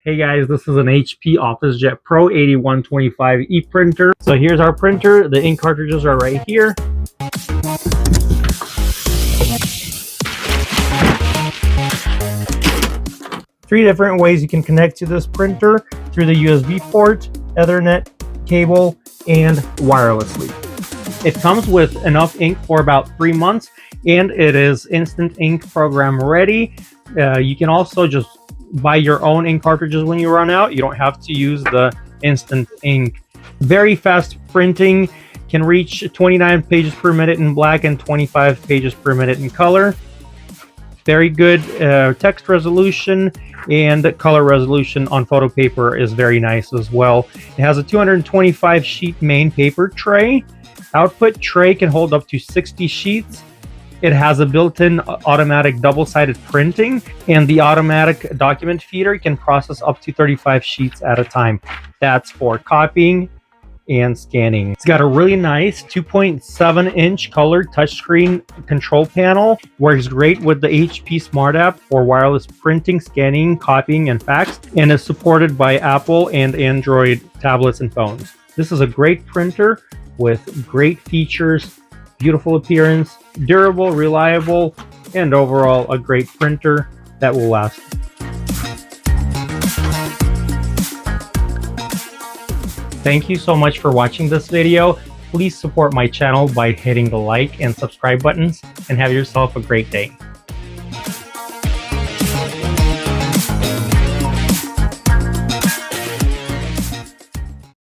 Hey guys, this is an HP OfficeJet Pro 8125 e-printer. So here's our printer. The ink cartridges are right here. Three different ways you can connect to this printer: through the USB port, Ethernet cable, and wirelessly. It comes with enough ink for about 3 months, and it is instant ink program ready. You can also just buy your own ink cartridges when you run out. You don't have to use the instant ink. Very fast printing, can reach 29 pages per minute in black and 25 pages per minute in color. Very good text resolution, and color resolution on photo paper is very nice as well. It has a 225 sheet main paper tray. Output tray can hold up to 60 sheets. It has a built-in automatic double-sided printing, and the automatic document feeder can process up to 35 sheets at a time. That's for copying and scanning. It's got a really nice 2.7-inch colored touchscreen control panel. Works great with the HP Smart app for wireless printing, scanning, copying, and fax, and is supported by Apple and Android tablets and phones. This is a great printer with great features, beautiful appearance, durable, reliable, and overall a great printer that will last. Thank you so much for watching this video. Please support my channel by hitting the like and subscribe buttons, and have yourself a great day.